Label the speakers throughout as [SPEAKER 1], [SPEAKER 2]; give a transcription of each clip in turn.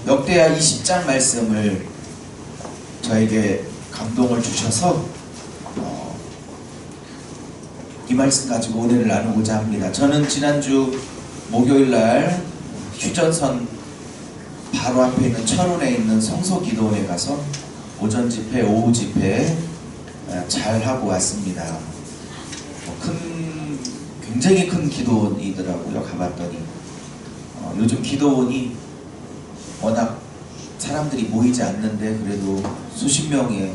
[SPEAKER 1] 역대하 20장 말씀을 저에게 감동을 주셔서 이 말씀 가지고 은혜를 나누고자 합니다. 저는 지난주 목요일날 휴전선 바로 앞에 있는 철원에 있는 성서기도원에 가서 오전 집회, 오후 집회 잘 하고 왔습니다. 굉장히 큰 기도원이더라고요. 가봤더니 요즘 기도원이 워낙 사람들이 모이지 않는데 그래도 수십 명의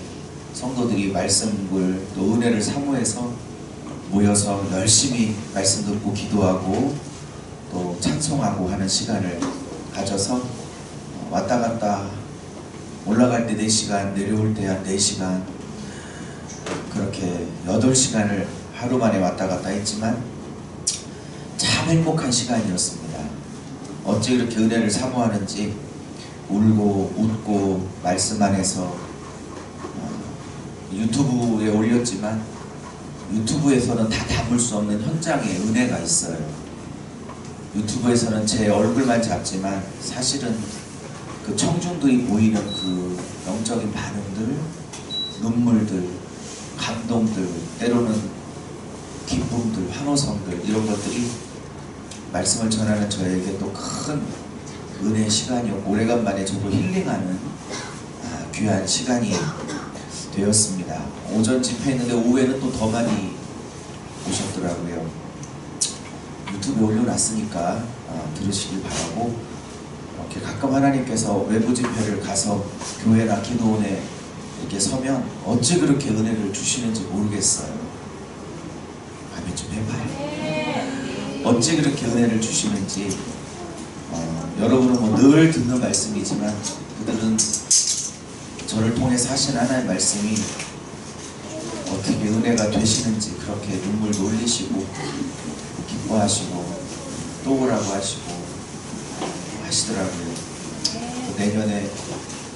[SPEAKER 1] 성도들이 말씀을 또 은혜를 사모해서 모여서 열심히 말씀 듣고 기도하고 또 찬송하고 하는 시간을 가져서 왔다 갔다 올라갈 때 4시간, 내려올 때 한 4시간, 그렇게 8시간을 하루 만에 왔다 갔다 했지만 참 행복한 시간이었습니다. 어찌 그렇게 은혜를 사모하는지 울고 웃고 말씀 안에서 유튜브에 올렸지만 유튜브에서는 다 담을 수 없는 현장의 은혜가 있어요. 유튜브에서는 제 얼굴만 잡지만 사실은 그 청중들이 보이는 그 영적인 반응들, 눈물들, 감동들, 때로는 기쁨들, 환호성들, 이런 것들이 말씀을 전하는 저에게 또 큰 은혜의 시간이었고 오래간만에 저도 힐링하는 귀한 시간이 되었습니다. 오전 집회했는데 오후에는 또 더 많이 오셨더라고요. 유튜브에 올려놨으니까 들으시길 바라고, 이렇게 가끔 하나님께서 외부 집회를 가서 교회나 기도원에 이렇게 서면 어찌 그렇게 은혜를 주시는지 모르겠어요. 아멘 좀 해봐요. 어찌 그렇게 은혜를 주시는지. 여러분은 뭐 늘 듣는 말씀이지만 그들은 저를 통해서 하신 하나님의 말씀이 어떻게 은혜가 되시는지 그렇게 눈물도 흘리시고 기뻐하시고 또 오라고 하시고 하시더라고요.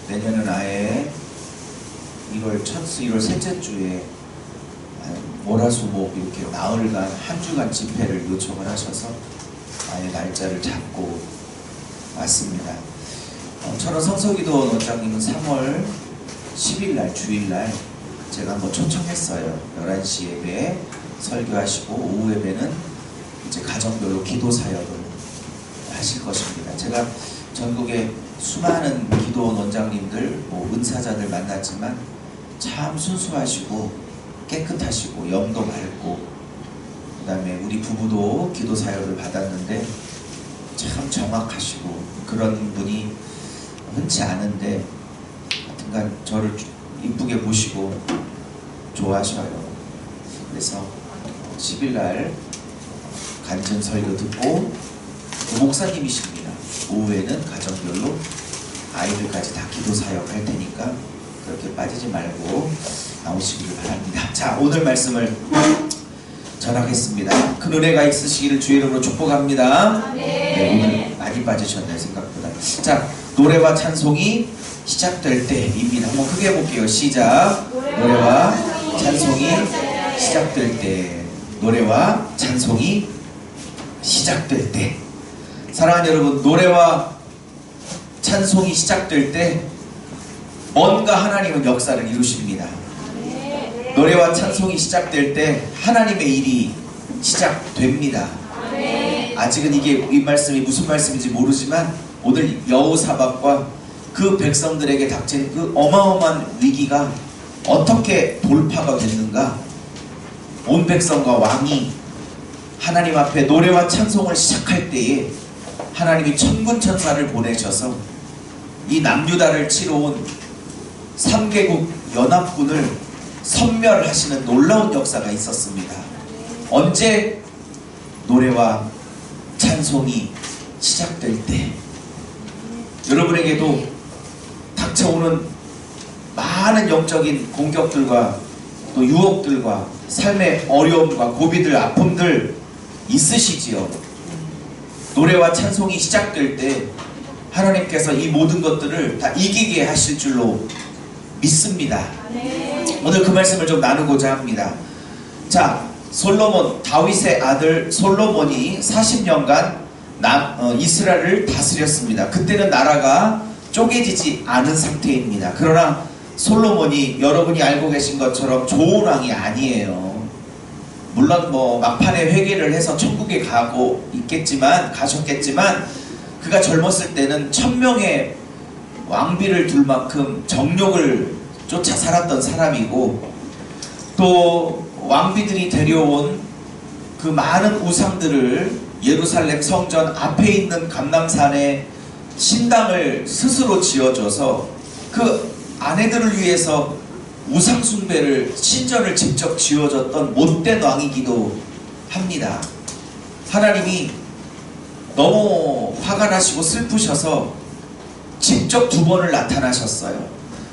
[SPEAKER 1] 내년은 아예 1월 셋째 주에 월화수목 이렇게 나흘간 한 주간 집회를 요청을 하셔서 아예 날짜를 잡고 왔습니다. 철원 성서기도원 원장님은 3월 10일날 주일날 제가 한번 초청했어요. 11시 예배 설교하시고 오후 예배는 이제 가정별로 기도 사역을 하실 것입니다. 제가 전국의 수많은 기도원 원장님들, 은사자들 만났지만 참 순수하시고 깨끗하시고 영도 밝고, 그 다음에 우리 부부도 기도 사역을 받았는데 참 정확하시고 그런 분이 흔치 않은데 하여튼간 저를 이쁘게 보시고 좋아하셔요. 그래서 10일날 간증 설교 듣고 목사님이십니다. 오후에는 가정별로 아이들까지 다 기도 사역 할 테니까 그렇게 빠지지 말고 나오시길 바랍니다. 자, 오늘 말씀을 전하겠습니다. 큰 은혜가 있으시기를 주의 이름으로 축복합니다. 네, 오늘 많이 빠지셨네요, 생각보다. 자, 노래와 찬송이 시작될 때입니다. 한번 크게 해볼게요. 시작. 노래와 찬송이 시작될 때. 노래와 찬송이 시작될 때. 사랑하는 여러분, 노래와 찬송이 시작될 때 뭔가 하나님은 역사를 이루십니다. 노래와 찬송이 시작될 때 하나님의 일이 시작됩니다. 아직은 이 말씀이 무슨 말씀인지 모르지만 오늘 여호사밧과 그 백성들에게 닥친 그 어마어마한 위기가 어떻게 돌파가 됐는가. 온 백성과 왕이 하나님 앞에 노래와 찬송을 시작할 때에 하나님이 천군천사를 보내셔서 이 남유다를 치러 온 3개국 연합군을 섬멸하시는 놀라운 역사가 있었습니다. 언제? 노래와 찬송이 시작될 때. 여러분에게도 닥쳐오는 많은 영적인 공격들과 또 유혹들과 삶의 어려움과 고비들, 아픔들 있으시지요. 노래와 찬송이 시작될 때 하나님께서 이 모든 것들을 다 이기게 하실 줄로 믿습니다. 오늘 그 말씀을 좀 나누고자 합니다. 자, 솔로몬, 다윗의 아들 솔로몬이 40년간 이스라엘을 다스렸습니다. 그때는 나라가 쪼개지지 않은 상태입니다. 그러나 솔로몬이 여러분이 알고 계신 것처럼 좋은 왕이 아니에요. 물론 뭐 막판에 회개를 해서 천국에 가셨겠지만 그가 젊었을 때는 1000명의 왕비를 둘 만큼 정욕을 쫓아 살았던 사람이고, 또 왕비들이 데려온 그 많은 우상들을 예루살렘 성전 앞에 있는 감람산에 신당을 스스로 지어줘서 그 아내들을 위해서 우상 숭배를, 신전을 직접 지어줬던 못된 왕이기도 합니다. 하나님이 너무 화가 나시고 슬프셔서 직접 2번을 나타나셨어요.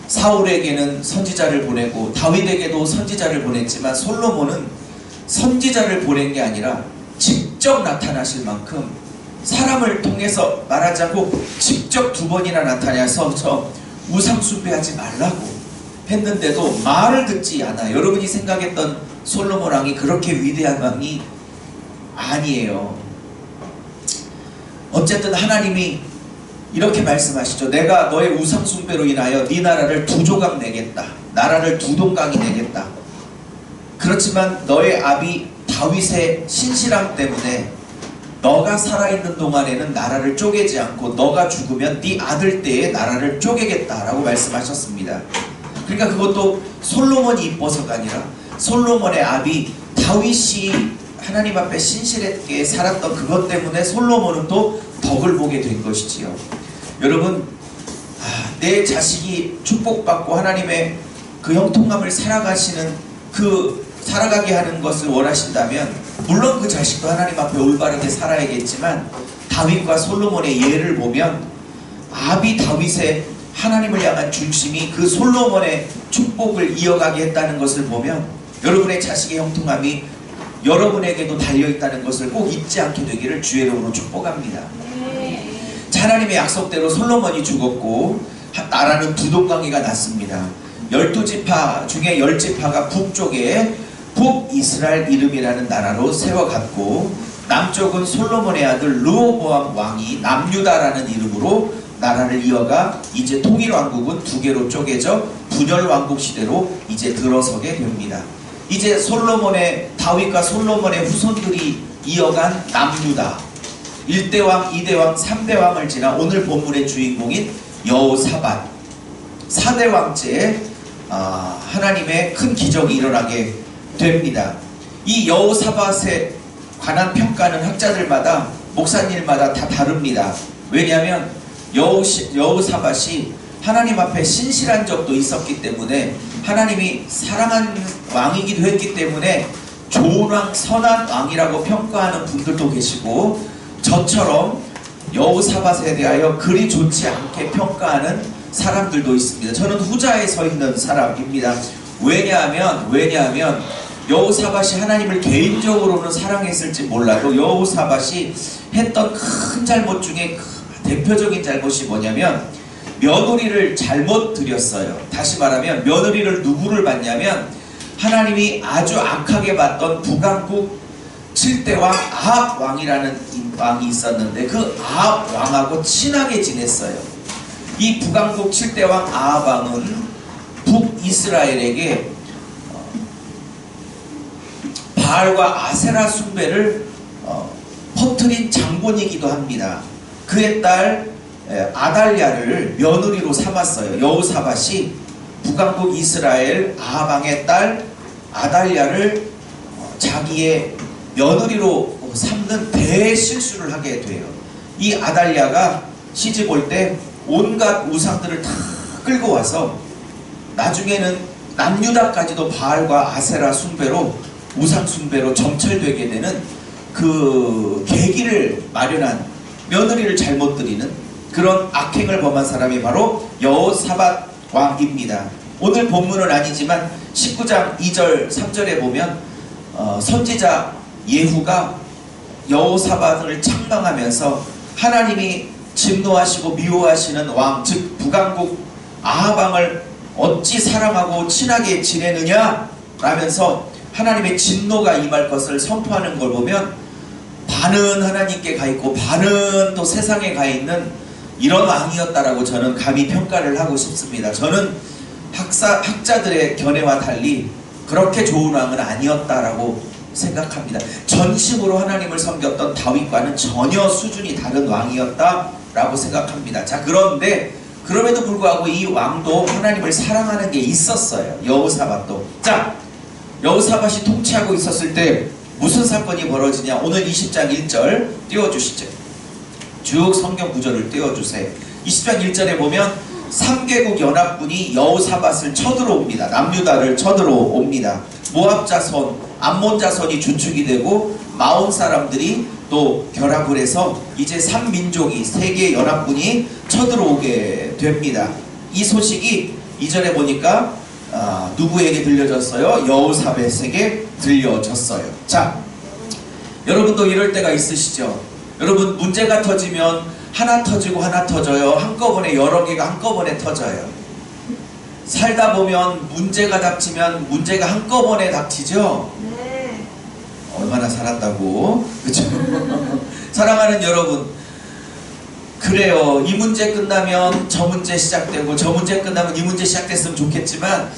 [SPEAKER 1] 사울에게는 선지자를 보내고 다윗에게도 선지자를 보냈지만 솔로몬은 선지자를 보낸 게 아니라 직접 나타나실 만큼 사람을 통해서 말하자고 직접 2번이나 나타나서 저 우상 숭배하지 말라고 했는데도 말을 듣지 않아. 여러분이 생각했던 솔로몬 왕이 그렇게 위대한 왕이 아니에요. 어쨌든 하나님이 이렇게 말씀하시죠. 내가 너의 우상 숭배로 인하여 네 나라를 2조각 내겠다. 나라를 2동강이 내겠다. 그렇지만 너의 아비 다윗의 신실함 때문에 너가 살아있는 동안에는 나라를 쪼개지 않고 너가 죽으면 네 아들 때에 나라를 쪼개겠다라고 말씀하셨습니다. 그러니까 그것도 솔로몬이 이뻐서가 아니라 솔로몬의 아비 다윗이 하나님 앞에 신실하게 살았던 그것 때문에 솔로몬은 또 덕을 보게 된 것이지요. 여러분, 내 자식이 축복받고 하나님의 그 형통함을 살아가게 하는 것을 원하신다면 물론 그 자식도 하나님 앞에 올바르게 살아야겠지만 다윗과 솔로몬의 예를 보면 아비 다윗의 하나님을 향한 중심이 그 솔로몬의 축복을 이어가게 했다는 것을 보면 여러분의 자식의 형통함이 여러분에게도 달려있다는 것을 꼭 잊지 않게 되기를 주의 이름으로 축복합니다. 하나님의 약속대로 솔로몬이 죽었고 나라는 2동강이가 났습니다. 12지파 중에 10지파가 북쪽에 북이스라엘 이름이라는 나라로 세워갔고, 남쪽은 솔로몬의 아들 르호보암 왕이 남유다라는 이름으로 나라를 이어가 이제 통일왕국은 2개로 쪼개져 분열왕국 시대로 이제 들어서게 됩니다. 이제 다윗과 솔로몬의 후손들이 이어간 남유다 1대왕, 2대왕, 3대왕을 지나 오늘 본문의 주인공인 여호사밧 4대왕째에 하나님의 큰 기적이 일어나게 됩니다. 이 여호사밧에 관한 평가는 학자들마다, 목사님마다 다 다릅니다. 왜냐하면 여호사밧이 하나님 앞에 신실한 적도 있었기 때문에, 하나님이 사랑한 왕이기도 했기 때문에 좋은 왕, 선한 왕이라고 평가하는 분들도 계시고, 저처럼 여호사밧에 대하여 그리 좋지 않게 평가하는 사람들도 있습니다. 저는 후자에 서 있는 사람입니다. 왜냐하면 여호사밧이 하나님을 개인적으로는 사랑했을지 몰라도 여호사밧이 했던 큰 잘못 중에 대표적인 잘못이 뭐냐면 며느리를 잘못 드렸어요. 다시 말하면 며느리를 누구를 봤냐면 하나님이 아주 악하게 봤던 북왕국 7대왕 아합 왕이라는 왕이 있었는데 그 아합 왕하고 친하게 지냈어요. 이 북왕국 7대왕 아합 왕은 북이스라엘에게 바알과 아세라 숭배를 퍼뜨린 장본이기도 합니다. 그의 딸 아달랴를 며느리로 삼았어요. 여호사밧이 북왕국 이스라엘 아합 왕의 딸 아달랴를 자기의 며느리로 삼는 대실수를 하게 돼요. 이 아달랴가 시집 올 때 온갖 우상들을 다 끌고 와서 나중에는 남유다까지도 바알과 아세라 숭배로, 우상 숭배로 점철되게 되는 그 계기를 마련한, 며느리를 잘못 드리는 그런 악행을 범한 사람이 바로 여호사밧 왕입니다. 오늘 본문은 아니지만 19장 2절 3절에 보면 선지자 예후가 여호사밧을 책망하면서 하나님이 진노하시고 미워하시는 왕, 즉 북왕국 아합 왕을 어찌 사랑하고 친하게 지내느냐 라면서 하나님의 진노가 임할 것을 선포하는 걸 보면 반은 하나님께 가 있고 반은 또 세상에 가 있는 이런 왕이었다라고 저는 감히 평가를 하고 싶습니다. 저는 학자들의 견해와 달리 그렇게 좋은 왕은 아니었다라고 생각합니다. 전심으로 하나님을 섬겼던 다윗과는 전혀 수준이 다른 왕이었다라고 생각합니다. 자, 그런데 그럼에도 불구하고 이 왕도 하나님을 사랑하는 게 있었어요. 여호사밧도. 자, 여호사밧이 통치하고 있었을 때 무슨 사건이 벌어지냐? 오늘 20장 1절 띄워주시죠. 쭉 성경 구절을 띄워주세요. 20장 1절에 보면 3개국 연합군이 여호사밧을 쳐들어옵니다. 남유다를 쳐들어옵니다. 모압 자손, 암몬 자손이 주축이 되고 마온 사람들이 또 결합을 해서 이제 3민족이 3개 연합군이 쳐들어오게 됩니다. 이 소식이 이전에 보니까 누구에게 들려졌어요? 여호사밧에게 들려졌어요. 자, 여러분도 이럴 때가 있으시죠? 여러분, 문제가 터지면 하나 터지고 하나 터져요. 한꺼번에 여러 개가 한꺼번에 터져요. 살다 보면 문제가 닥치면 문제가 한꺼번에 닥치죠?
[SPEAKER 2] 네.
[SPEAKER 1] 얼마나 살았다고? 그쵸? 사랑하는 여러분, 그래요. 이 문제 끝나면 저 문제 시작되고 저 문제 끝나면 이 문제 시작됐으면 좋겠지만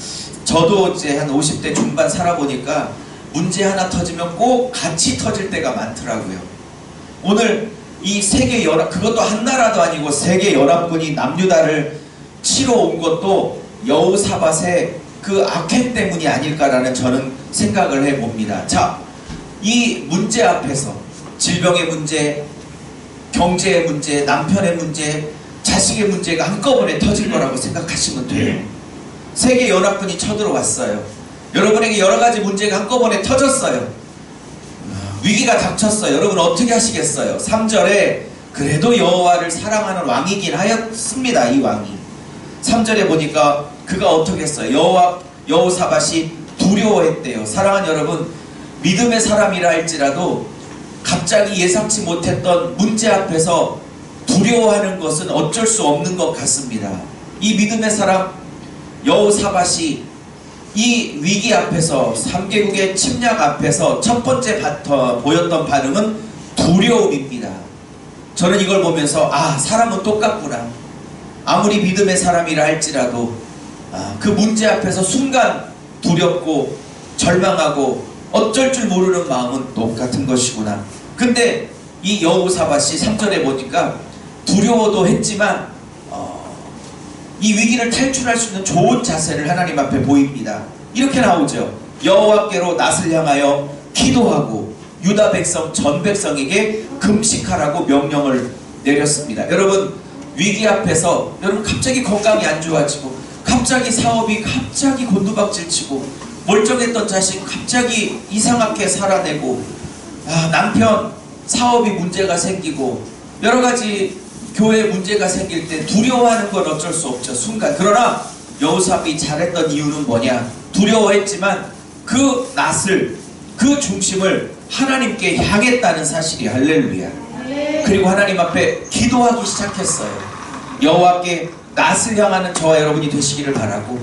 [SPEAKER 1] 저도 이제 한 50대 중반 살아보니까 문제 하나 터지면 꼭 같이 터질 때가 많더라고요. 오늘 이 세계 연합, 그것도 한 나라도 아니고 세계 연합군이 남유다를 치러 온 것도 여호사밧의 그 악행 때문이 아닐까라는 저는 생각을 해봅니다. 자, 이 문제 앞에서 질병의 문제, 경제의 문제, 남편의 문제, 자식의 문제가 한꺼번에 터질 거라고 생각하시면 돼요. 세계 연합군이 쳐들어왔어요. 여러분에게 여러 가지 문제가 한꺼번에 터졌어요. 위기가 닥쳤어요. 여러분 어떻게 하시겠어요? 3절에 그래도 여호와를 사랑하는 왕이긴 하였습니다. 이 왕이 3절에 보니까 그가 어떻게 했어요? 여호사밧이 두려워했대요. 사랑하는 여러분, 믿음의 사람이라 할지라도 갑자기 예상치 못했던 문제 앞에서 두려워하는 것은 어쩔 수 없는 것 같습니다. 이 믿음의 사람 여호사밧이 이 위기 앞에서 3개국의 침략 앞에서 첫 번째 보였던 반응은 두려움입니다. 저는 이걸 보면서 사람은 똑같구나. 아무리 믿음의 사람이라 할지라도 그 문제 앞에서 순간 두렵고 절망하고 어쩔 줄 모르는 마음은 똑같은 것이구나. 근데 이 여호사밧이 3절에 보니까 두려워도 했지만 이 위기를 탈출할 수 있는 좋은 자세를 하나님 앞에 보입니다. 이렇게 나오죠. 여호와께로 낯을 향하여 기도하고 유다 백성 전 백성에게 금식하라고 명령을 내렸습니다. 여러분, 위기 앞에서 여러분 갑자기 건강이 안 좋아지고 갑자기 사업이 갑자기 곤두박질치고 멀쩡했던 자식 갑자기 이상하게 살아내고 남편 사업이 문제가 생기고 여러 가지 교회에 문제가 생길 때 두려워하는 건 어쩔 수 없죠. 순간. 그러나 여호사밧이 잘했던 이유는 뭐냐? 두려워했지만 그 낯을, 그 중심을 하나님께 향했다는 사실이 할렐루야. 그리고 하나님 앞에 기도하기 시작했어요. 여호와께 낯을 향하는 저와 여러분이 되시기를 바라고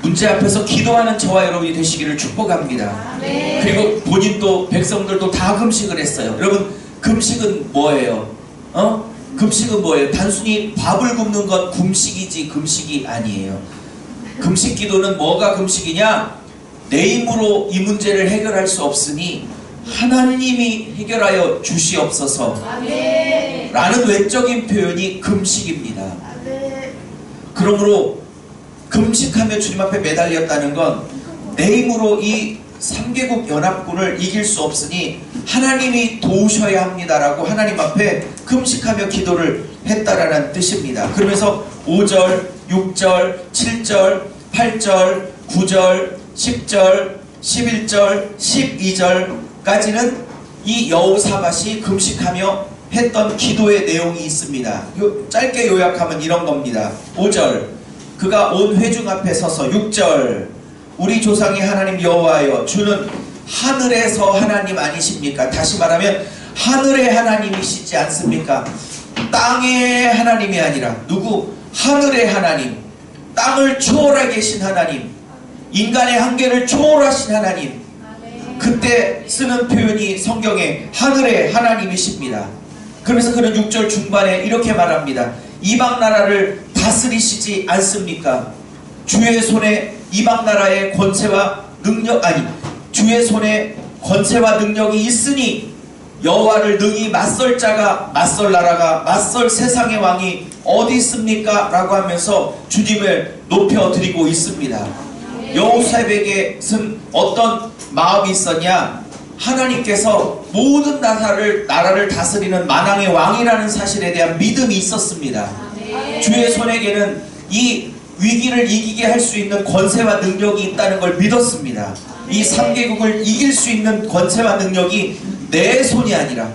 [SPEAKER 1] 문제 앞에서 기도하는 저와 여러분이 되시기를 축복합니다. 그리고 본인도 백성들도 다 금식을 했어요. 여러분, 금식은 뭐예요? 금식은 뭐예요? 단순히 밥을 굶는 건 금식이지 금식이 아니에요. 금식 기도는 뭐가 금식이냐? 내 힘으로 이 문제를 해결할 수 없으니 하나님이 해결하여 주시옵소서 라는 외적인 표현이 금식입니다. 그러므로 금식하며 주님 앞에 매달렸다는 건 내 힘으로 이 3개국 연합군을 이길 수 없으니 하나님이 도우셔야 합니다라고 하나님 앞에 금식하며 기도를 했다라는 뜻입니다. 그러면서 5절, 6절, 7절, 8절, 9절, 10절, 11절, 12절까지는 이 여호사밧이 금식하며 했던 기도의 내용이 있습니다. 짧게 요약하면 이런 겁니다. 5절, 그가 온 회중 앞에 서서 6절, 우리 조상의 하나님 여호와여, 주는 하늘에서 하나님 아니십니까? 다시 말하면 하늘의 하나님이시지 않습니까? 땅의 하나님이 아니라 누구? 하늘의 하나님, 땅을 초월해 계신 하나님, 인간의 한계를 초월하신 하나님. 그때 쓰는 표현이 성경에 하늘의 하나님이십니다. 그러면서 그는 6절 중반에 이렇게 말합니다. 이방 나라를 다스리시지 않습니까? 주의 손에 이방 나라의 권세와 능력, 아니 주의 손에 권세와 능력이 있으니 여호와를 능히 맞설 자가, 맞설 나라가, 맞설 세상의 왕이 어디 있습니까? 라고 하면서 주님을 높여드리고 있습니다. 여호사밧에게는 어떤 마음이 있었냐? 하나님께서 모든 나라를 다스리는 만왕의 왕이라는 사실에 대한 믿음이 있었습니다. 주의 손에게는 이 위기를 이기게 할 수 있는 권세와 능력이 있다는 걸 믿었습니다. 이 3개국을 이길 수 있는 권세와 능력이 내 손이 아니라,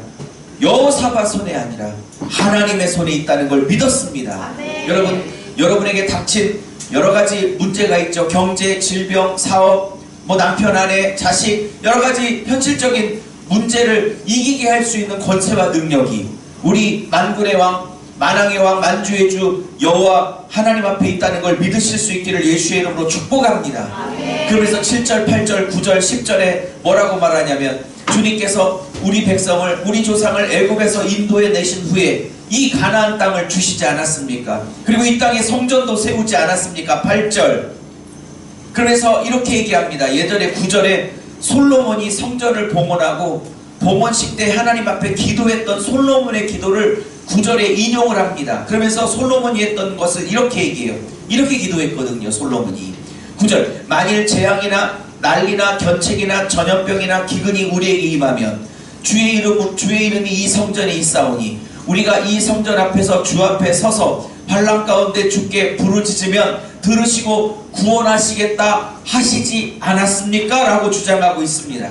[SPEAKER 1] 여호사밧 손에 아니라 하나님의 손에 있다는 걸 믿었습니다. 여러분에게 닥친 여러가지 문제가 있죠. 경제, 질병, 사업, 남편, 아내, 자식, 여러가지 현실적인 문제를 이기게 할 수 있는 권세와 능력이 우리 만군의 왕, 만왕의 왕, 만주의 주 여호와 하나님 앞에 있다는 걸 믿으실 수 있기를 예수의 이름으로 축복합니다. 그러면서 7절, 8절, 9절, 10절에 뭐라고 말하냐면, 주님께서 우리 백성을, 우리 조상을 애굽에서 인도해 내신 후에 이 가나안 땅을 주시지 않았습니까? 그리고 이 땅에 성전도 세우지 않았습니까? 8절. 그래서 이렇게 얘기합니다. 예전에 9절에 솔로몬이 성전을 봉헌하고 봉헌식 때 하나님 앞에 기도했던 솔로몬의 기도를 9절에 인용을 합니다. 그러면서 솔로몬이 했던 것을 이렇게 얘기해요. 이렇게 기도했거든요, 솔로몬이. 9절. 만일 재앙이나 난리나 견책이나 전염병이나 기근이 우리에게 임하면 주의 이름이 이 성전에 있사오니 우리가 이 성전 앞에서 주 앞에 서서 환난 가운데 주께 부르짖으면 들으시고 구원하시겠다 하시지 않았습니까? 라고 주장하고 있습니다.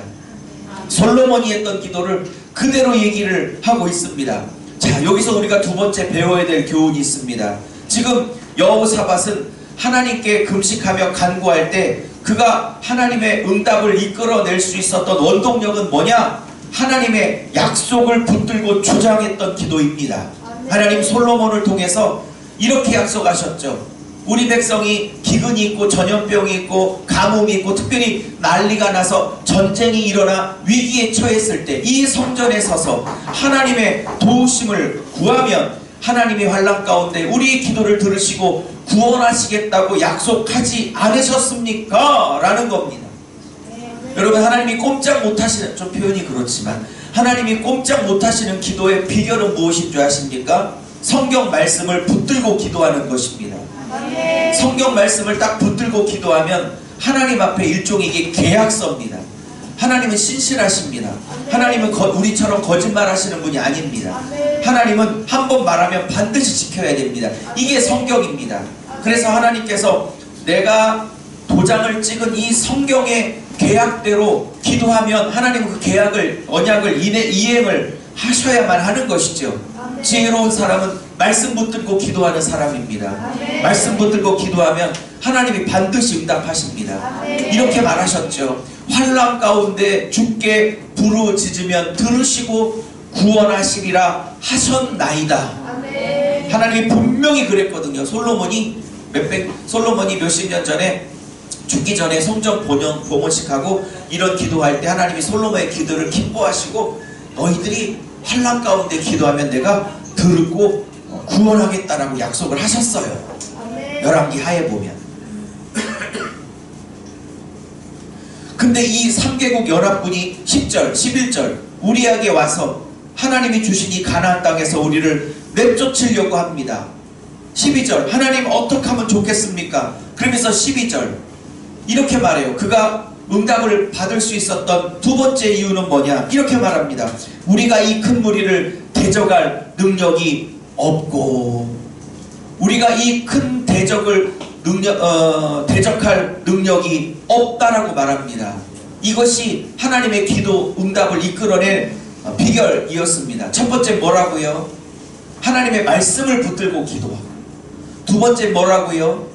[SPEAKER 1] 솔로몬이 했던 기도를 그대로 얘기를 하고 있습니다. 자, 여기서 우리가 두 번째 배워야 될 교훈이 있습니다. 지금 여호사밧은 하나님께 금식하며 간구할 때 그가 하나님의 응답을 이끌어낼 수 있었던 원동력은 뭐냐? 하나님의 약속을 붙들고 주장했던 기도입니다. 하나님 솔로몬을 통해서 이렇게 약속하셨죠. 우리 백성이 기근이 있고 전염병이 있고 가뭄이 있고 특별히 난리가 나서 전쟁이 일어나 위기에 처했을 때 이 성전에 서서 하나님의 도우심을 구하면 하나님이 환난 가운데 우리의 기도를 들으시고 구원하시겠다고 약속하지 않으셨습니까? 라는 겁니다. 여러분, 하나님이 꼼짝 못하시는, 좀 표현이 그렇지만 하나님이 꼼짝 못하시는 기도의 비결은 무엇인 줄 아십니까? 성경 말씀을 붙들고 기도하는 것입니다. 성경 말씀을 딱 붙들고 기도하면 하나님 앞에 일종의 이게 계약서입니다. 하나님은 신실하십니다. 하나님은 우리처럼 거짓말 하시는 분이 아닙니다. 하나님은 한 번 말하면 반드시 지켜야 됩니다. 이게 성경입니다. 그래서 하나님께서 내가 도장을 찍은 이 성경의 계약대로 기도하면 하나님은 그 계약을, 언약을 이행을 하셔야만 하는 것이죠. 지혜로운 사람은 말씀 붙들고 기도하는 사람입니다. 말씀 붙들고 기도하면 하나님이 반드시 응답하십니다. 이렇게 말하셨죠. 환난 가운데 주께 부르짖으면 들으시고 구원하시리라 하셨나이다. 하나님이 분명히 그랬거든요. 솔로몬이 몇십 년 전에 죽기 전에 성전 봉헌식하고 이런 기도할 때 하나님이 솔로몬의 기도를 기뻐하시고 너희들이 환난 가운데 기도하면 내가 들고 구원하겠다라고 약속을 하셨어요. 열왕기 하에 보면. 근데 이 3개국 연합군이 10절, 11절 우리에게 와서 하나님이 주신 이 가나안 땅에서 우리를 내쫓으려고 합니다. 12절 하나님 어떻게 하면 좋겠습니까? 그러면서 12절 이렇게 말해요. 그가 응답을 받을 수 있었던 두 번째 이유는 뭐냐? 이렇게 말합니다. 우리가 이 큰 무리를 대적할 능력이 없고 우리가 이 큰 대적을 대적할 능력이 없다라고 말합니다. 이것이 하나님의 기도 응답을 이끌어낸 비결이었습니다. 첫 번째 뭐라고요? 하나님의 말씀을 붙들고 기도하고, 두 번째 뭐라고요?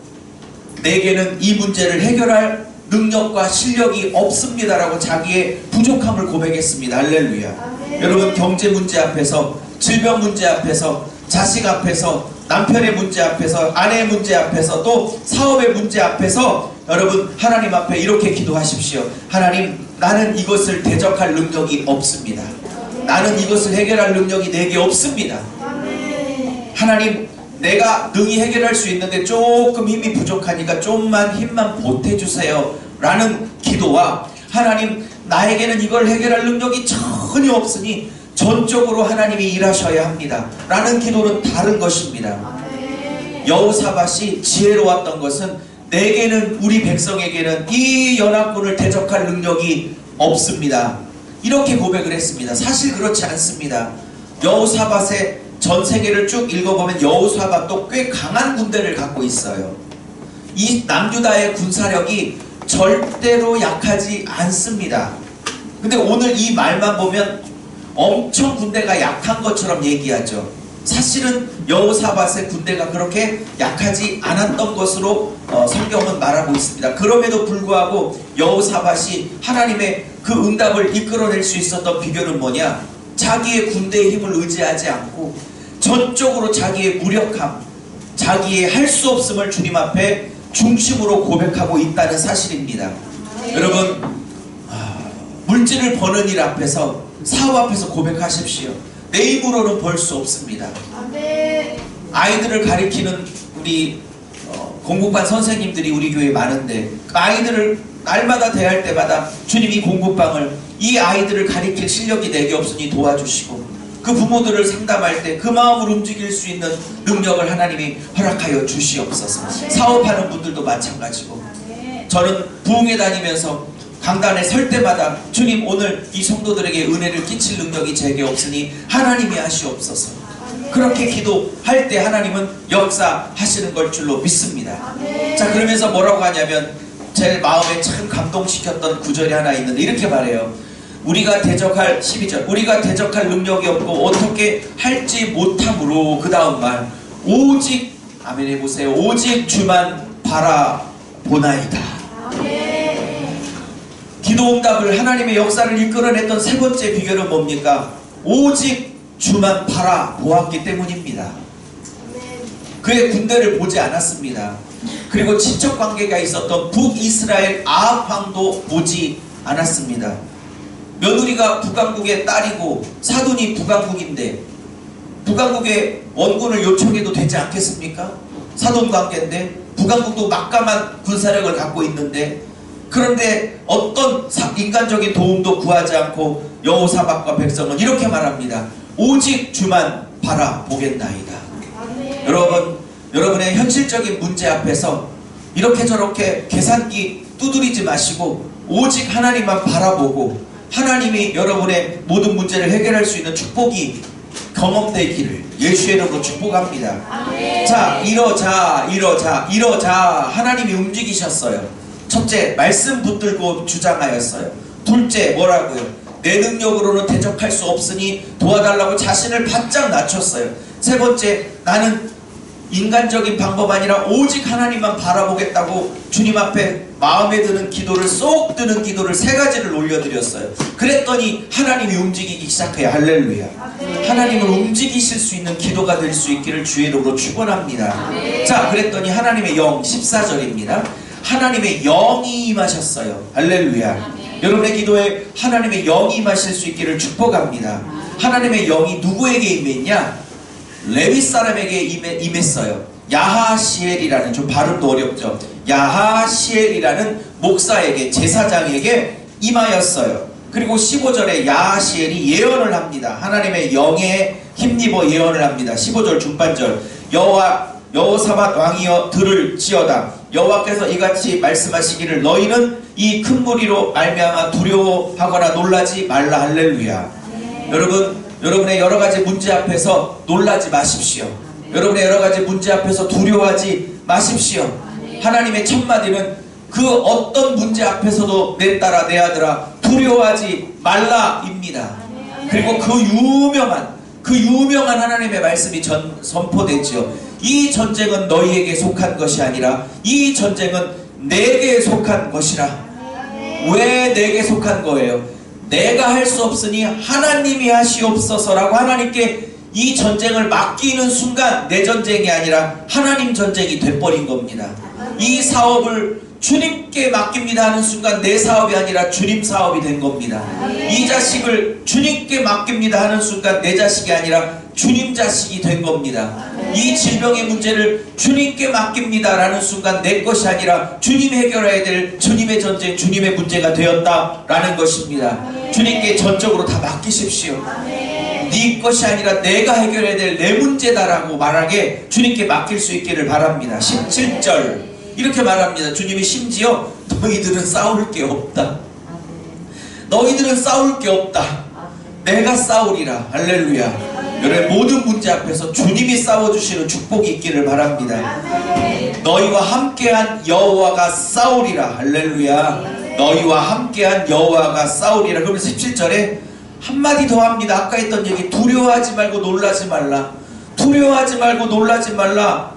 [SPEAKER 1] 내게는 이 문제를 해결할 능력과 실력이 없습니다라고 자기의 부족함을 고백했습니다. 할렐루야. 여러분, 경제 문제 앞에서, 질병 문제 앞에서, 자식 앞에서, 남편의 문제 앞에서, 아내의 문제 앞에서, 또 사업의 문제 앞에서 여러분 하나님 앞에 이렇게 기도하십시오. 하나님, 나는 이것을 대적할 능력이 없습니다. 나는 이것을 해결할 능력이 내게 없습니다. 하나님, 내가 능히 해결할 수 있는데 조금 힘이 부족하니까 좀만 힘만 보태주세요 라는 기도와, 하나님, 나에게는 이걸 해결할 능력이 전혀 없으니 전적으로 하나님이 일하셔야 합니다 라는 기도는 다른 것입니다. 여호사밧이 지혜로웠던 것은, 내게는, 우리 백성에게는 이 연합군을 대적할 능력이 없습니다, 이렇게 고백을 했습니다. 사실 그렇지 않습니다. 여호사밧의 전 세계를 쭉 읽어보면 여호사밧도 꽤 강한 군대를 갖고 있어요. 이 남유다의 군사력이 절대로 약하지 않습니다. 근데 오늘 이 말만 보면 엄청 군대가 약한 것처럼 얘기하죠. 사실은 여호사밧의 군대가 그렇게 약하지 않았던 것으로 성경은 말하고 있습니다. 그럼에도 불구하고 여호사밧이 하나님의 그 응답을 이끌어낼 수 있었던 비결은 뭐냐? 자기의 군대의 힘을 의지하지 않고 전적으로 자기의 무력함, 자기의 할 수 없음을 주님 앞에 중심으로 고백하고 있다는 사실입니다. 여러분, 물질을 버는 일 앞에서, 사업 앞에서 고백하십시오. 내 힘으로는 벌 수 없습니다. 아이들을 가리키는 우리 공부반 선생님들이 우리 교회에 많은데, 그 아이들을 날마다 대할 때마다 주님, 이 공부방을, 이 아이들을 가리킬 실력이 내게 없으니 도와주시고, 그 부모들을 상담할 때 그 마음을 움직일 수 있는 능력을 하나님이 허락하여 주시옵소서. 사업하는 분들도 마찬가지고, 저는 부흥회 다니면서 강단에 설 때마다 주님, 오늘 이 성도들에게 은혜를 끼칠 능력이 제게 없으니 하나님이 하시옵소서. 그렇게 기도할 때 하나님은 역사하시는 걸 줄로 믿습니다. 자, 그러면서 뭐라고 하냐면, 제 마음에 참 감동시켰던 구절이 하나 있는데 이렇게 말해요. 우리가 대적할, 12절, 우리가 대적할 능력이 없고 어떻게 할지 못함으로, 그 다음 말, 오직, 아멘 해보세요, 오직 주만 바라보나이다. 기도응답을, 하나님의 역사를 이끌어냈던 세 번째 비결은 뭡니까? 오직 주만 바라보았기 때문입니다. 그의 군대를 보지 않았습니다. 그리고 친척관계가 있었던 북이스라엘 아합 왕도 보지 않았습니다. 며느리가 북왕국의 딸이고 사돈이 북왕국인데 북왕국의 원군을 요청해도 되지 않겠습니까? 사돈관계인데, 북왕국도 막강한 군사력을 갖고 있는데, 그런데 어떤 인간적인 도움도 구하지 않고 여호사밧과 백성은 이렇게 말합니다. 오직 주만 바라보겠나이다. 여러분의 현실적인 문제 앞에서 이렇게 저렇게 계산기 두드리지 마시고 오직 하나님만 바라보고, 하나님이 여러분의 모든 문제를 해결할 수 있는 축복이 경험되기를 예수의 이름으로 축복합니다. 자, 이러자 하나님이 움직이셨어요. 첫째, 말씀 붙들고 주장하였어요. 둘째, 뭐라고요? 내 능력으로는 대적할 수 없으니 도와달라고 자신을 바짝 낮췄어요. 세 번째, 나는 인간적인 방법 아니라 오직 하나님만 바라보겠다고 주님 앞에 마음에 드는 기도를, 쏙 드는 기도를 세 가지를 올려드렸어요. 그랬더니 하나님이 움직이기 시작해요. 할렐루야. 하나님을 움직이실 수 있는 기도가 될 수 있기를 주의 이름으로 축원합니다. 자, 그랬더니 하나님의 영, 14절입니다. 하나님의 영이 임하셨어요. 할렐루야. 여러분의 기도에 하나님의 영이 임하실 수 있기를 축복합니다. 하나님의 영이 누구에게 임했냐? 레위 사람에게 임했어요. 야하시엘이라는, 좀 발음도 어렵죠. 야하시엘이라는 목사에게, 제사장에게 임하였어요. 그리고 15절에 야하시엘이 예언을 합니다. 하나님의 영에 힘입어 예언을 합니다. 15절 중반절, 여호사밧 왕이여 들을지어다. 여호와께서 이같이 말씀하시기를 너희는 이 큰 무리로 말미암아 두려워하거나 놀라지 말라. 할렐루야. 여러분의 여러가지 문제 앞에서 놀라지 마십시오. 여러분의 여러가지 문제 앞에서 두려워하지 마십시오. 하나님의 첫마디는 그 어떤 문제 앞에서도 내 딸아 내 아들아 두려워하지 말라입니다. 그리고 그 유명한 하나님의 말씀이 선포되지요. 이 전쟁은 너희에게 속한 것이 아니라 이 전쟁은 내게 속한 것이라. 왜 내게 속한 거예요? 내가 할 수 없으니 하나님이 하시옵소서라고 하나님께 이 전쟁을 맡기는 순간 내 전쟁이 아니라 하나님 전쟁이 돼버린 겁니다. 이 사업을 주님께 맡깁니다 하는 순간 내 사업이 아니라 주님 사업이 된 겁니다. 이 자식을 주님께 맡깁니다 하는 순간 내 자식이 아니라 주님 자식이 된 겁니다. 이 질병의 문제를 주님께 맡깁니다 라는 순간 내 것이 아니라 주님 해결해야 될 주님의 전쟁, 주님의 문제가 되었다라는 것입니다. 주님께 전적으로 다 맡기십시오. 네 것이 아니라 내가 해결해야 될 내 문제다라고 말하게 주님께 맡길 수 있기를 바랍니다. 17절 이렇게 말합니다. 주님이 심지어 너희들은 싸울 게 없다. 너희들은 싸울 게 없다. 내가 싸우리라. 할렐루야. 여러분 모든 문제 앞에서 주님이 싸워주시는 축복이 있기를 바랍니다. 너희와 함께한 여호와가 싸우리라. 할렐루야. 너희와 함께한 여호와가 싸우리라. 그러면서 17절에 한마디 더 합니다. 아까 했던 얘기, 두려워하지 말고 놀라지 말라. 두려워하지 말고 놀라지 말라.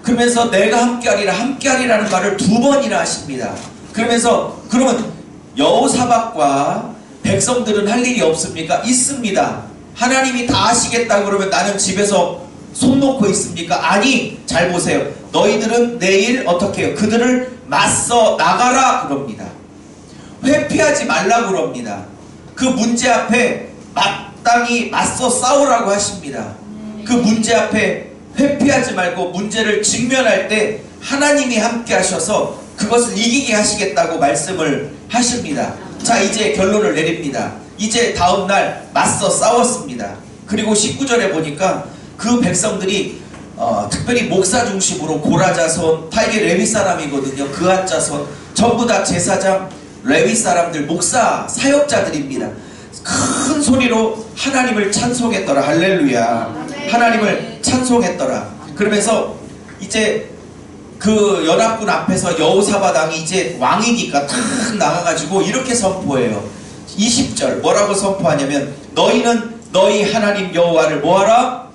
[SPEAKER 1] 그러면서 내가 함께하리라, 함께하리라는 말을 2번이나 하십니다. 그러면서 그러면 여호사밧과 백성들은 할 일이 없습니까? 있습니다. 하나님이 다 하시겠다 그러면 나는 집에서 손 놓고 있습니까? 아니, 잘 보세요. 너희들은 내일 어떻게 해요? 그들을 맞서 나가라 그럽니다. 회피하지 말라 그럽니다. 그 문제 앞에 마땅히 맞서 싸우라고 하십니다. 그 문제 앞에 회피하지 말고 문제를 직면할 때 하나님이 함께 하셔서 그것을 이기게 하시겠다고 말씀을 하십니다. 자, 이제 결론을 내립니다. 이제 다음날 맞서 싸웠습니다. 그리고 19절에 보니까 그 백성들이 특별히 목사 중심으로 고라 자손, 다 이게 레위 사람이거든요. 그앗 자손 전부 다 제사장, 레위 사람들, 목사, 사역자들입니다. 큰 소리로 하나님을 찬송했더라. 할렐루야. 하나님을 찬송했더라. 그러면서 이제 그 연합군 앞에서 여호사밧 왕이 이제 왕이니까 탁 나가가지고 이렇게 선포해요. 20절 뭐라고 선포하냐면 너희는 너희 하나님 여호와를 뭐하라?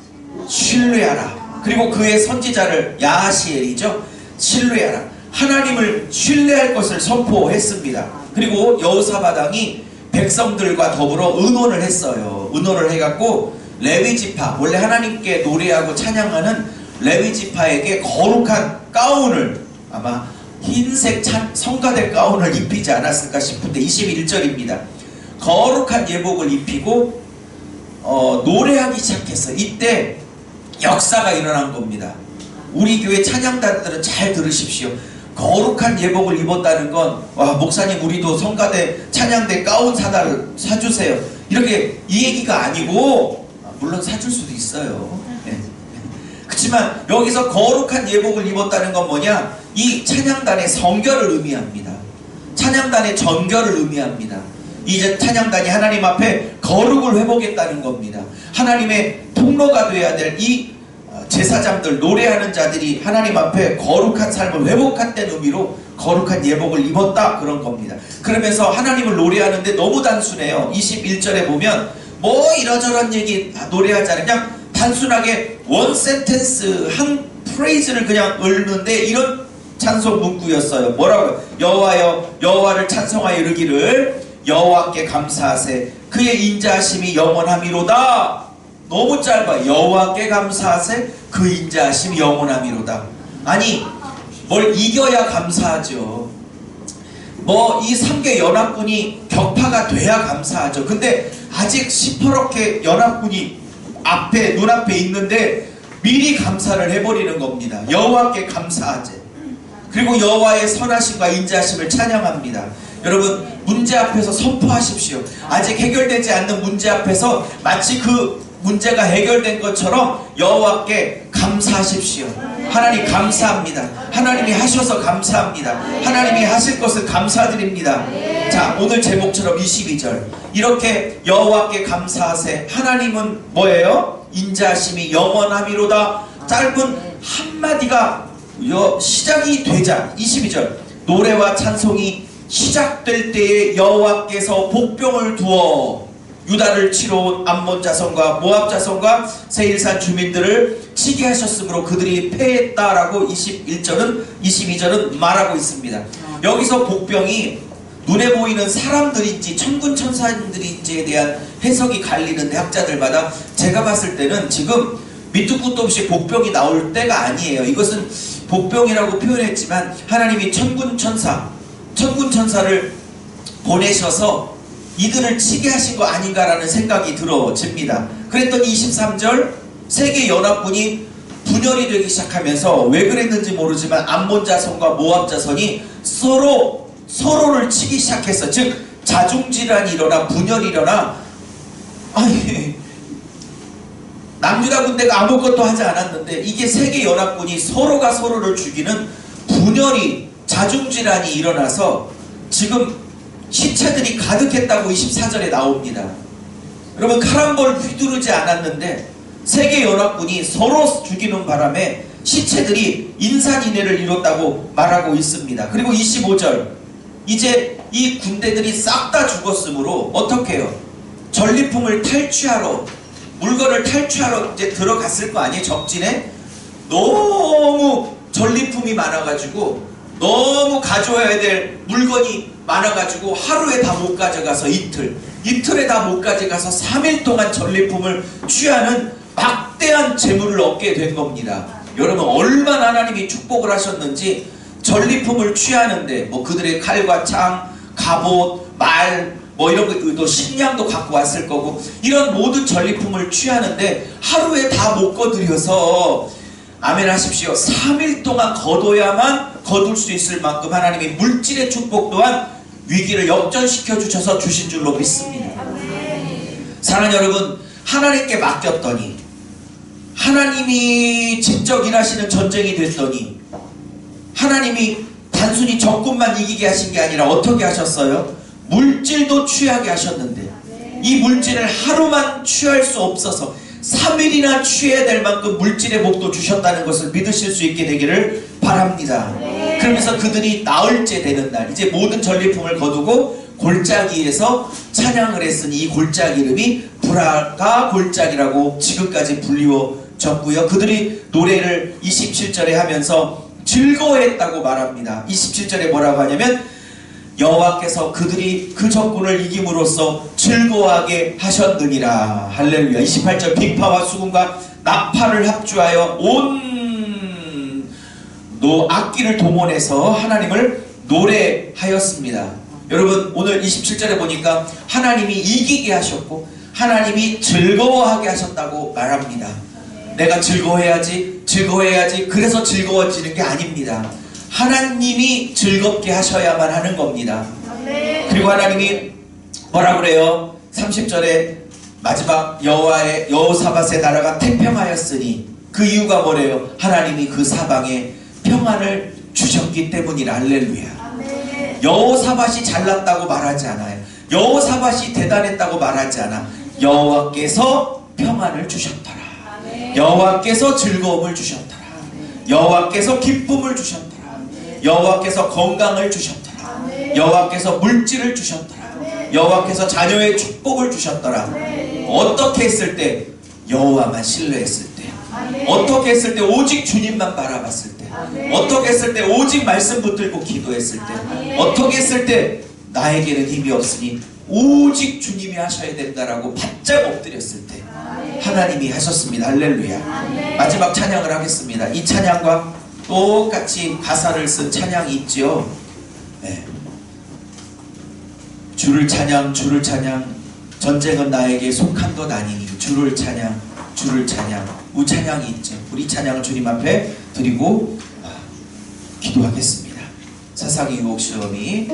[SPEAKER 1] 신뢰하라. 그리고 그의 선지자를 야하시엘이죠. 신뢰하라. 하나님을 신뢰할 것을 선포했습니다. 그리고 여호사밧 왕이 백성들과 더불어 의논을 했어요. 의논을 해갖고 레위지파, 원래 하나님께 노래하고 찬양하는 레위지파에게 거룩한 가운을, 아마 흰색 성가대 가운을 입히지 않았을까 싶은데 21절입니다. 거룩한 예복을 입히고 노래하기 시작했어요. 이때 역사가 일어난 겁니다. 우리 교회 찬양단들은 잘 들으십시오. 거룩한 예복을 입었다는 건, 와, 목사님 우리도 성가대 찬양대 가운 사주세요, 이렇게 이 얘기가 아니고, 물론 사줄 수도 있어요. 네. 그렇지만 여기서 거룩한 예복을 입었다는 건 뭐냐? 이 찬양단의 성결을 의미합니다. 찬양단의 전결을 의미합니다. 이제 찬양단이 하나님 앞에 거룩을 회복했다는 겁니다. 하나님의 통로가 되어야 될 이 제사장들, 노래하는 자들이 하나님 앞에 거룩한 삶을 회복했다는 의미로 거룩한 예복을 입었다, 그런 겁니다. 그러면서 하나님을 노래하는데 너무 단순해요. 21절에 보면 뭐 이러저런 얘기 노래하잖아요. 그냥 단순하게 원 센텐스, 한 프레이즈를 그냥 읊는데 이런 찬송 문구였어요. 뭐라고요? 여호와여, 여호와를 찬송하여 이르기를 여호와께 감사하세, 그의 인자하심이 영원함이로다. 너무 짧아. 여호와께 감사하세, 그 인자하심이 영원함이로다. 아니, 뭘 이겨야 감사하죠. 뭐 이 3개 연합군이 격파가 돼야 감사하죠. 근데 아직 시퍼렇게 연합군이 앞에, 눈앞에 있는데 미리 감사를 해버리는 겁니다. 여호와께 감사하제. 그리고 여호와의 선하심과 인자하심을 찬양합니다. 여러분, 문제 앞에서 선포하십시오. 아직 해결되지 않는 문제 앞에서 마치 그 문제가 해결된 것처럼 여호와께 감사하십시오. 하나님 감사합니다. 하나님이 하셔서 감사합니다. 하나님이 하실 것을 감사드립니다. 자, 오늘 제목처럼 22절 이렇게 여호와께 감사하세. 하나님은 뭐예요? 인자하심이 영원함이로다. 짧은 한마디가 시작이 되자 22절 노래와 찬송이 시작될 때에 여호와께서 복병을 두어 유다를 치러 온 암몬 자손과 모압 자손과 세일산 주민들을 치게 하셨으므로 그들이 패했다라고 22절은 말하고 있습니다. 여기서 복병이 눈에 보이는 사람들인지 천군 천사들인지에 대한 해석이 갈리는데 학자들마다 제가 봤을 때는 지금 밑도 끝도 없이 복병이 나올 때가 아니에요. 이것은 복병이라고 표현했지만 하나님이 천군천사를 보내셔서 이들을 치게 하신 거 아닌가라는 생각이 들어집니다. 그랬더니 23절 세계 연합군이 분열이 되기 시작하면서 왜 그랬는지 모르지만 암몬 자손과 모압 자손이 서로를 치기 시작했어. 즉 자중질환이 일어나 분열이 일어나 남유다 군대가 아무것도 하지 않았는데 이게 세계 연합군이 서로가 서로를 죽이는 분열이 자중질환이 일어나서 지금 시체들이 가득했다고 24절에 나옵니다. 여러분 칼 한 벌 휘두르지 않았는데 세계 연합군이 서로 죽이는 바람에 시체들이 인산인해를 이뤘다고 말하고 있습니다. 그리고 25절 이제 이 군대들이 싹 다 죽었으므로 어떻게 해요? 전리품을 탈취하러 물건을 탈취하러 이제 들어갔을 거 아니에요? 적진에 너무 전리품이 많아가지고 너무 가져와야 될 물건이 많아가지고 하루에 다 못 가져가서 이틀에 다 못 가져가서 3일 동안 전리품을 취하는 막대한 재물을 얻게 된 겁니다. 여러분 얼마나 하나님이 축복을 하셨는지 전리품을 취하는데 뭐 그들의 칼과 창, 갑옷, 말 뭐 이런 거 또 식량도 갖고 왔을 거고 이런 모든 전리품을 취하는데 하루에 다 못 거두려서 아멘 하십시오. 3일 동안 거둬야만 거둘 수 있을 만큼 하나님이 물질의 축복 또한 위기를 역전시켜 주셔서 주신 줄로 믿습니다. 사랑하는 여러분 하나님께 맡겼더니 하나님이 직접 일하시는 전쟁이 됐더니 하나님이 단순히 적군만 이기게 하신 게 아니라 어떻게 하셨어요? 물질도 취하게 하셨는데 이 물질을 하루만 취할 수 없어서 3일이나 취해야 될 만큼 물질의 복도 주셨다는 것을 믿으실 수 있게 되기를 바랍니다. 그러면서 그들이 나흘째 되는 날 이제 모든 전리품을 거두고 골짜기에서 찬양을 했으니 이 골짜기 이름이 브라가 골짜기라고 지금까지 불리워졌고요. 그들이 노래를 27절에 하면서 즐거워했다고 말합니다. 27절에 뭐라고 하냐면 여호와께서 그들이 그 적군을 이김으로써 즐거워하게 하셨느니라. 할렐루야. 28절 빅파와 수금과 나팔을 합주하여 온 악기를 동원해서 하나님을 노래하였습니다. 여러분 오늘 27절에 보니까 하나님이 이기게 하셨고 하나님이 즐거워하게 하셨다고 말합니다. 내가 즐거워해야지 그래서 즐거워지는 게 아닙니다. 하나님이 즐겁게 하셔야만 하는 겁니다. 그리고 하나님이 뭐라 그래요? 30절에 마지막 여호사밧의 나라가 태평하였으니 그 이유가 뭐래요? 하나님이 그 사방에 평안을 주셨기 때문이라. 할렐루야. 여호사밧이 잘났다고 말하지 않아요. 여호사밧이 대단했다고 말하지 않아. 여호와께서 평안을 주셨더라. 여호와께서 즐거움을 주셨더라. 여호와께서 기쁨을 주셨더라. 여호와께서 건강을 주셨더라. 여호와께서 물질을 주셨더라. 여호와께서 자녀의 축복을 주셨더라. 어떻게 했을 때? 여호와만 신뢰했을 때. 어떻게 했을 때? 오직 주님만 바라봤을 때. 어떻게 했을 때? 오직 말씀 붙들고 기도했을 때. 어떻게 했을 때? 나에게는 힘이 없으니 오직 주님이 하셔야 된다라고 바짝 엎드렸을 때 하나님이 하셨습니다. 할렐루야. 마지막 찬양을 하겠습니다. 이 찬양과 똑같이 가사를 쓴 찬양이 있죠. 네. 주를 찬양 전쟁은 나에게 속한 것 아니니 주를 찬양 우찬양이 있죠. 우리 찬양을 주님 앞에 드리고 기도하겠습니다. 사사기 유혹 시험이